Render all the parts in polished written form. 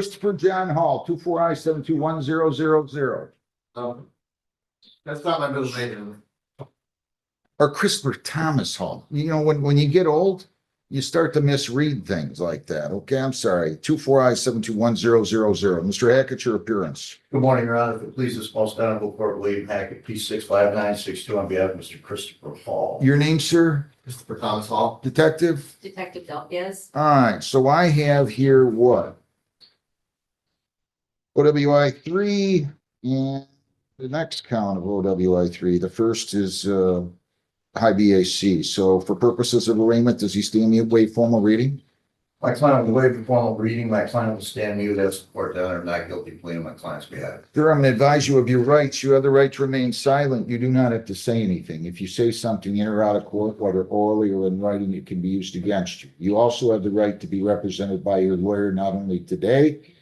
Christopher John Hall, 24I-721-000. That's not my middle name. Or Christopher Thomas Hall. You know, when you get old, you start to misread things like that. Okay, I'm sorry. 24I-721-000. Mr. Hackett, your appearance. Good morning, Your Honor. If it pleases most honorable court, William Hackett, P65962 on behalf of Mr. Christopher Hall. Your name, sir? Christopher Thomas Hall. Detective? Detective Yes. All right, so I have here what? OWI 3 and the next count of OWI 3. The first is high BAC. So for purposes of arraignment, does he stand mute, waive formal reading? My client will waive the formal reading. My client will stand mute as support that I'm not guilty plea on my client's behalf. Sir, I'm going to advise you of your rights. You have the right to remain silent. You do not have to say anything. If you say something in or out of court, whether orally or in writing, it can be used against you. You also have the right to be represented by your lawyer, not only today,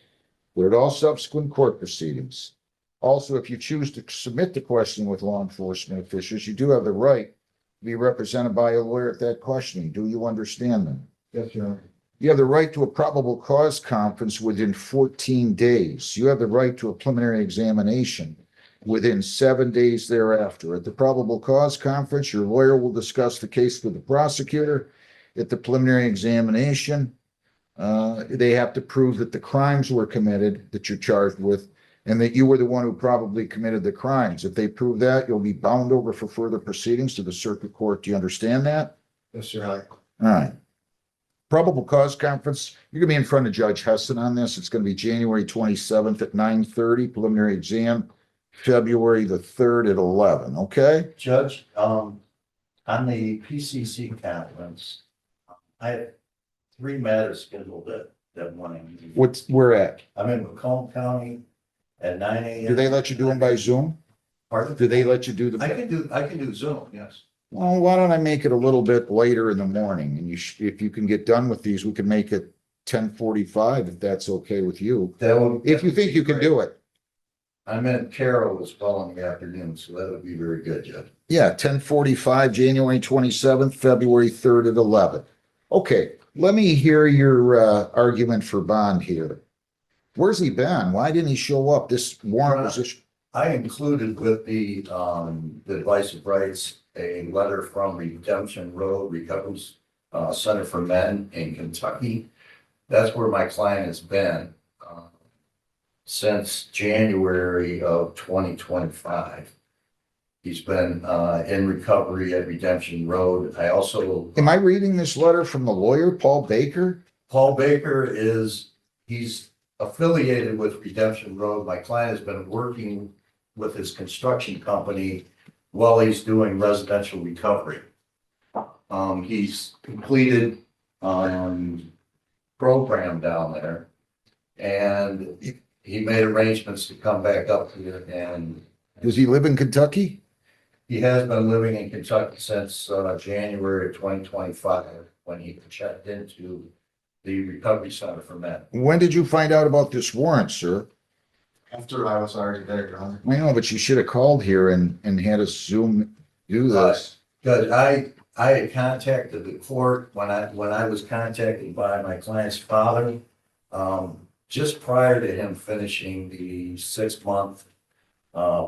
but at all subsequent court proceedings. Also, if you choose to submit the question with law enforcement officials, you do have the right to be represented by a lawyer at that questioning. Do you understand them? Yes, Your Honor. You have the right to a probable cause conference within 14 days. You have the right to a preliminary examination within 7 days thereafter. At the probable cause conference, your lawyer will discuss the case with the prosecutor. At the preliminary examination, they have to prove that the crimes were committed that you're charged with and that you were the one who probably committed the crimes. If they prove that, you'll be bound over for further proceedings to the circuit court. Do you understand that? Yes, Your Honor. All right. Probable cause conference, you're gonna be in front of Judge Heston on this. It's gonna be January 27th at 9:30, preliminary exam, February the 3rd at 11, okay? Judge, on the PCC conference, I have 3 matters scheduled that morning. Where at? I'm in Macomb County at 9 a.m. Do they let you do them by Zoom? Pardon? Do they let you do I the? can do Zoom, yes. Well, why don't I make it a little bit later in the morning? And if you can get done with these, we can make it 10:45 if that's okay with you. If you think you can do it. I'm in Carroll as well in the afternoon, so that would be very good, Judge. Yeah, 10:45, January 27th, February 3rd at 11. Okay, let me hear your argument for bond here. Where's he been? Why didn't he show up? This warrant was issued. I included with the advice of rights, a letter from Redemption Road Recovery Center for Men in Kentucky. That's where my client has been since January of 2025. He's been in recovery at Redemption Road. I also. Am I reading this letter from the lawyer, Paul Baker? Paul Baker he's affiliated with Redemption Road. My client has been working with his construction company while he's doing residential recovery. He's completed program down there, and he made arrangements to come back up here. And Does he live in Kentucky? he has been living in Kentucky since January of 2025 when he checked into the Recovery Center for Men. When did you find out about this warrant, sir? After I was already there, Your Honor. I know, but you should have called here and had us Zoom do this. Because I had contacted the court when I was contacted by my client's father, just prior to him finishing the 6-month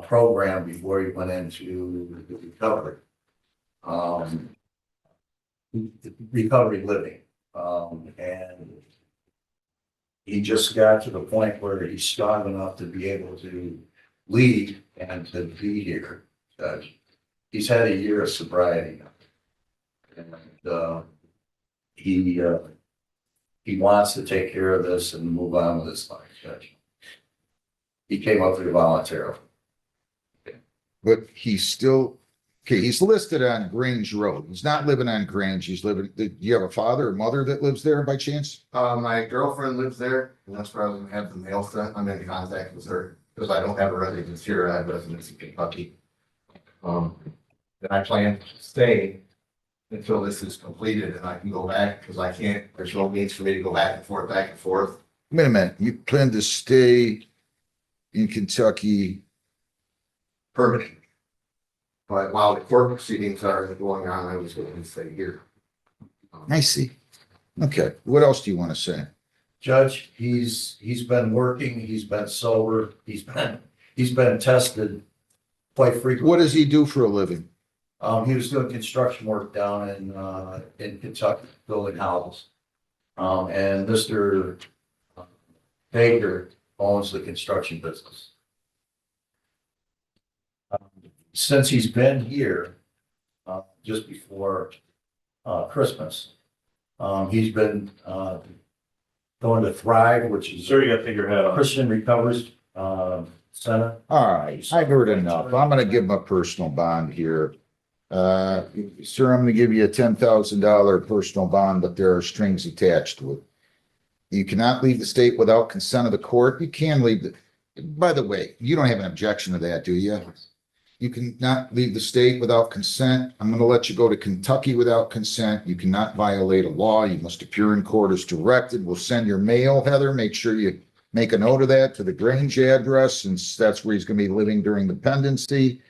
program before he went into the recovery. Recovery living. And he just got to the point where he's strong enough to be able to leave and to be here. He's had a year of sobriety. And he wants to take care of this and move on with his life, Judge. He came up here voluntarily. But he's still, okay, he's listed on Grange Road. He's not living on Grange. He's living, do you have a father or mother that lives there by chance? My girlfriend lives there, and that's where I was gonna have the mail sent. I'm in contact with her because I don't have a residence here. I have residence in Kentucky. Then I plan to stay until this is completed and I can go back because I can't, there's no means for me to go back and forth, back and forth. Wait a minute, you plan to stay in Kentucky? Permanent. But while the court proceedings are going on, I was going to stay here. I see. Okay, what else do you want to say? Judge, he's been working, he's been sober, he's been tested quite frequently. What does he do for a living? He was doing construction work down in Kentucky, building houses. And Mr. Baker owns the construction business. Since he's been here, just before Christmas, he's been going to Thrive, which is Sir, you gotta take your hat off. Christian Recovery Center. All right, I've heard enough. I'm gonna give him a personal bond here. Sir, I'm gonna give you a $10,000 personal bond, but there are strings attached to it. You cannot leave the state without consent of the court. You can leave by the way, you don't have an objection to that, do you? You cannot leave the state without consent. I'm gonna let you go to Kentucky without consent. You cannot violate a law. You must appear in court as directed. We'll send your mail, Heather. Make sure you make a note of that to the Grange address, since that's where he's gonna be living during the pendency.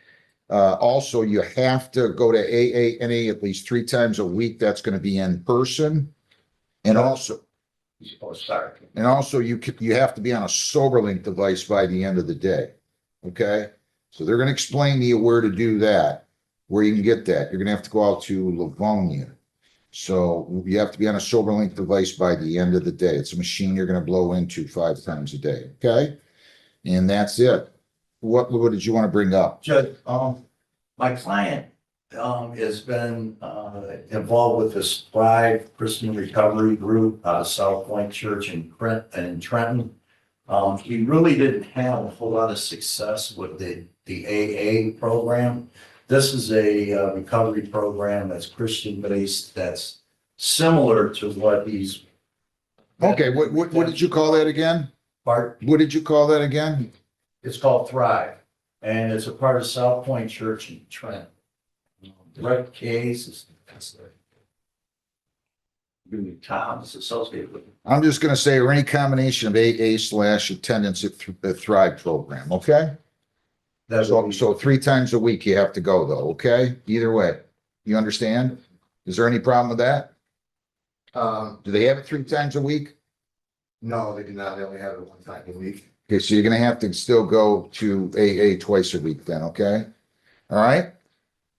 Also, you have to go to AANA at least 3 times a week. That's gonna be in person. And also, Oh, sorry. you have to be on a Soberlink device by the end of the day. Okay? So they're gonna explain to you where to do that, where you can get that. You're gonna have to go out to Livonia. So you have to be on a Soberlink device by the end of the day. It's a machine you're gonna blow into 5 times a day, okay? And that's it. What did you want to bring up? Judge, my client, has been, involved with this Thrive Christian Recovery Group, South Point Church in Trenton. He really didn't have a whole lot of success with the AA program. This is a recovery program that's Christian based, that's similar to what he's. Okay, what did you call that again? Part, What did you call that again? it's called Thrive, and it's a part of South Point Church in Trenton. The right case is. Tom is associated with it. I'm just gonna say, or any combination of AA/attendance at the Thrive program, okay? So 3 times a week you have to go though, okay? Either way. You understand? Is there any problem with that? Do they have it 3 times a week? No, they do not. They only have it 1 time a week. Okay, so you're gonna have to still go to AA twice a week then, okay? All right?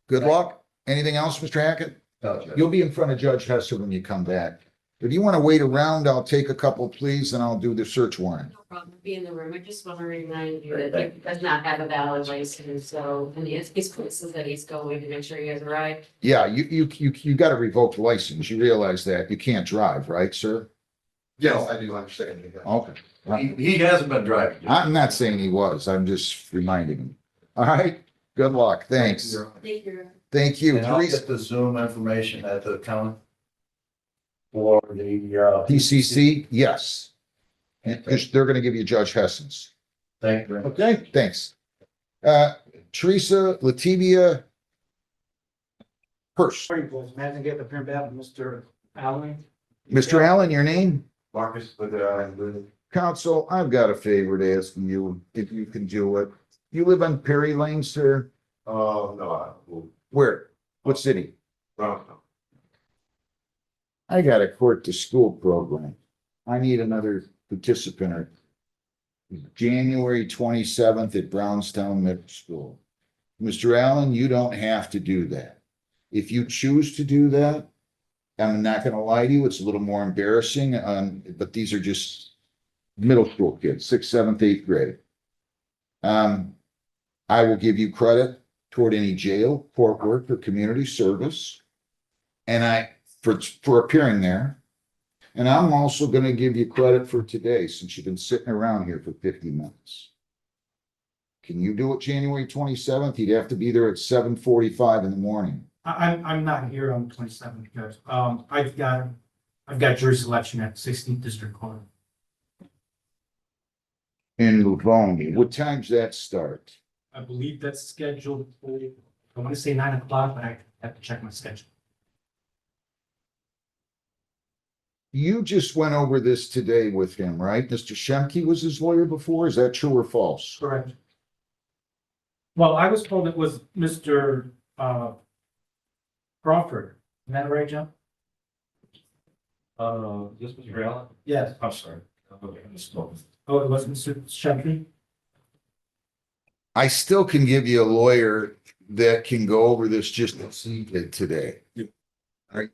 Good luck. Anything else, Mr. Hackett? No, Judge. You'll be in front of Judge Hester when you come back. If you want to wait around, I'll take a couple, please, and I'll do the search warrant. No problem, be in the room. I just want to remind you that he does not have a valid license, so, and his places that he's going to make sure he has a ride. Yeah, you got to revoke the license. You realize that. You can't drive, right, sir? Yes, I do understand. Okay. He hasn't been driving. I'm not saying he was. I'm just reminding him. All right. Good luck. Thanks. Thank you. Thank you. And I'll Teresa, get the Zoom information at the county. For the, PCC, yes. Because they're going to give you Judge Hessens. Thank you. Okay, thanks. Teresa, Lativia, Hurst. Morning, boys. Imagine getting up here about Mr. Allen. Mr. Allen, your name? Marcus, with Counsel, I've got a favor to ask you, if you can do it. You live on Perry Lane, sir? no, Where? What city? Brownstown. I got a court to school program. I need another participant. January 27th at Brownstown Middle School. Mr. Allen, you don't have to do that. If you choose to do that, I'm not gonna lie to you, it's a little more embarrassing, but these are just middle school kids, 6th, 7th, 8th grade. I will give you credit toward any jail, court work, or community service. And for appearing there. And I'm also gonna give you credit for today, since you've been sitting around here for 50 minutes. Can you do it January 27th? You'd have to be there at 7:45 in the morning. I'm not here on the 27th, Judge. I've got jury selection at 16th District Court. In Livonia. What time's that start? I believe that's scheduled for, I want to say 9 o'clock, but I have to check my schedule. You just went over this today with him, right? Mr. Shemke was his lawyer before. Is that true or false? Correct. Well, I was told it was Mr. Crawford. Isn't that right, John? This was Mr. Allen? Yes. I'm sorry. Oh, it was Mr. Shepard? I still can give you a lawyer that can go over this just as he did today. All right,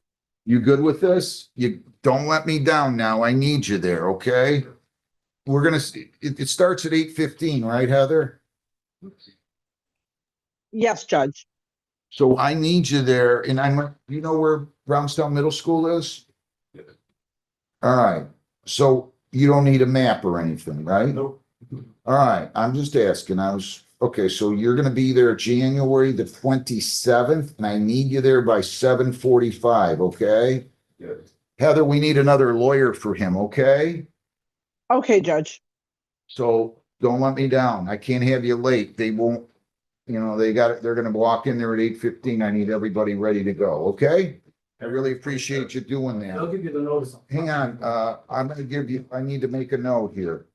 you good with this? You don't let me down now. I need you there, okay? We're gonna see, it starts at 8:15, right, Heather? Yes, Judge. So I need you there, and you know where Brownstown Middle School is? All right, so you don't need a map or anything, right? Nope. All right, I'm just asking, okay, so you're gonna be there January the 27th, and I need you there by 7:45, okay? Good. Heather, we need another lawyer for him, okay? Okay, Judge. So don't let me down. I can't have you late. They won't, they're gonna walk in there at 8:15. I need everybody ready to go, okay? I really appreciate you doing that. They'll give you the notice. Hang on, I need to make a note here.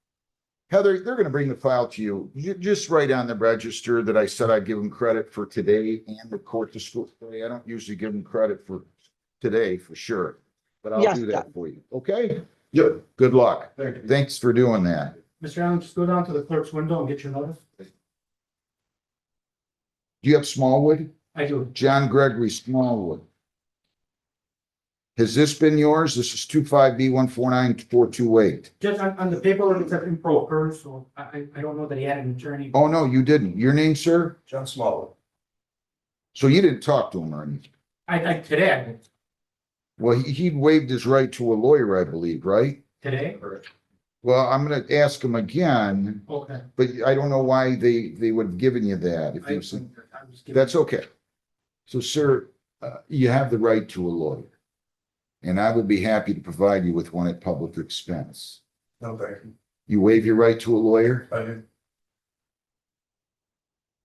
Heather, they're gonna bring the file to you. You just write on the register that I said I'd give them credit for today and the court to school today. I don't usually give them credit for today for sure, but I'll Yes, do that Judge. for you, okay? Good. Good luck. Thank you. Thanks for doing that. Mr. Allen, just go down to the clerk's window and get your notice. Do you have Smallwood? I do. John Gregory Smallwood. Has this been yours? This is 25B149428. Judge, on the paperwork, it's in pro per, so I don't know that he had an attorney. Oh, no, you didn't. Your name, sir? John Smallwood. So you didn't talk to him or anything? Today, I did. Well, he waived his right to a lawyer, I believe, right? Today? Well, I'm gonna ask him again, Okay. but I don't know why they would have given you that. If I it's, was giving- that's okay. So, sir, you have the right to a lawyer. And I would be happy to provide you with one at public expense. Okay. You waive your right to a lawyer? I do.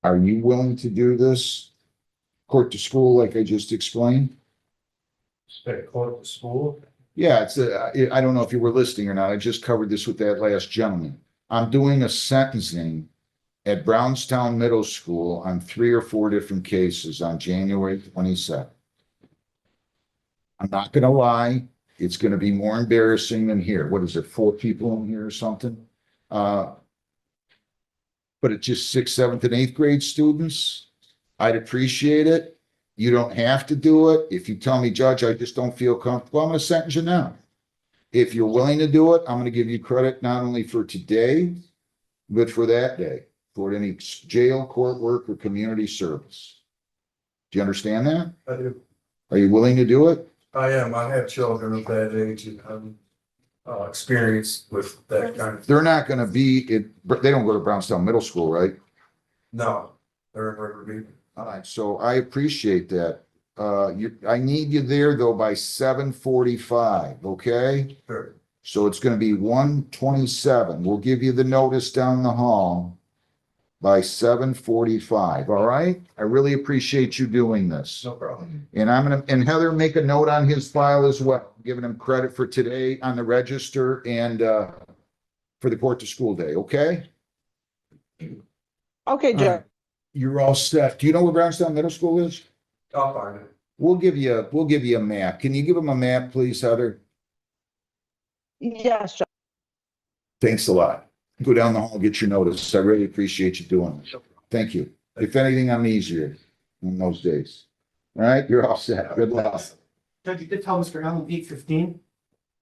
Are you willing to do this? Court to school, like I just explained? Stay court to school. Yeah, I don't know if you were listening or not. I just covered this with that last gentleman. I'm doing a sentencing at Brownstown Middle School on 3 or 4 different cases on January 22nd. I'm not gonna lie, it's gonna be more embarrassing than here. What is it, 4 people in here or something? But it's just 6th, 7th, and 8th grade students. I'd appreciate it. You don't have to do it. If you tell me, Judge, I just don't feel comfortable, I'm gonna sentence you now. If you're willing to do it, I'm gonna give you credit not only for today, but for that day, for any jail, court work, or community service. Do you understand that? I do. Are you willing to do it? I am. I have children of that age and I'm experienced with that kind of, They're not gonna be, they don't go to Brownstown Middle School, right? no, they're in Riverview. All right, so I appreciate that. I need you there though by 7:45, okay? Sure. So it's gonna be 1:27. We'll give you the notice down the hall by 7:45, all right? I really appreciate you doing this. No problem. And and Heather, make a note on his file as well, giving him credit for today on the register and for the court to school day, okay? Okay, Judge. You're all set. Do you know where Brownstown Middle School is? I'll find it. We'll give you a map. Can you give him a map, please, Heather? Yes, Judge. Thanks a lot. Go down the hall, get your notice. I really appreciate you doing this. Thank you. If anything, I'm easier in those days. All right, you're all set. Good luck. Judge, you did tell Mr. Allen 8:15?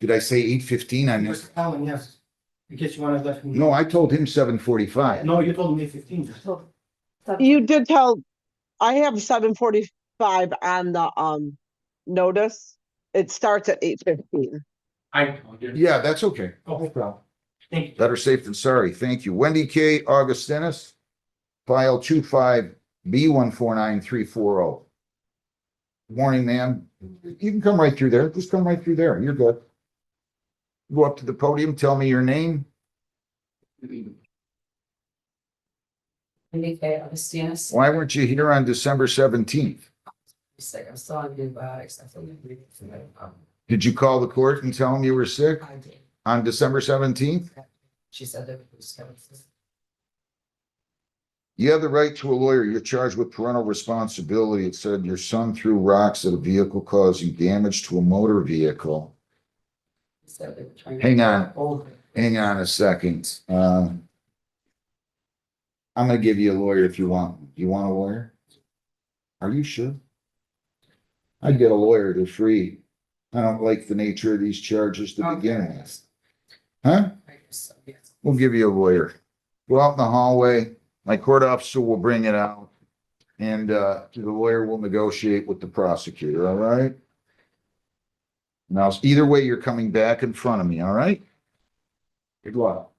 Did I say 8:15? I missed. Mr. Allen, yes. In case you want to let me. No, I told him 7:45. No, you told him 8:15. You did tell, I have 7:45 on the notice. It starts at 8:15. I told you. Yeah, that's okay. No problem. Thank you. Better safe than sorry. Thank you. Wendy K. Augustinus, file 25B149340. Good morning, ma'am. You can come right through there. Just come right through there. You're good. Go up to the podium, tell me your name. Okay, Augustinus. Why weren't you here on December 17th? Sick. I'm still on antibiotics. I think Did you call the court and tell them you were sick I did. on December 17th? She said that it was coming. You have the right to a lawyer. You're charged with parental responsibility. It said your son threw rocks at a vehicle causing damage to a motor vehicle. So they were trying. Hang on. Over. Hang on a second. I'm gonna give you a lawyer if you want. Do you want a lawyer? Are you sure? I'd get a lawyer. They're free. I don't like the nature of these charges to begin with. Huh? I guess so, yes. We'll give you a lawyer. Go out in the hallway. My court officer will bring it out. And the lawyer will negotiate with the prosecutor, all right? Now, either way, you're coming back in front of me, all right? Good luck.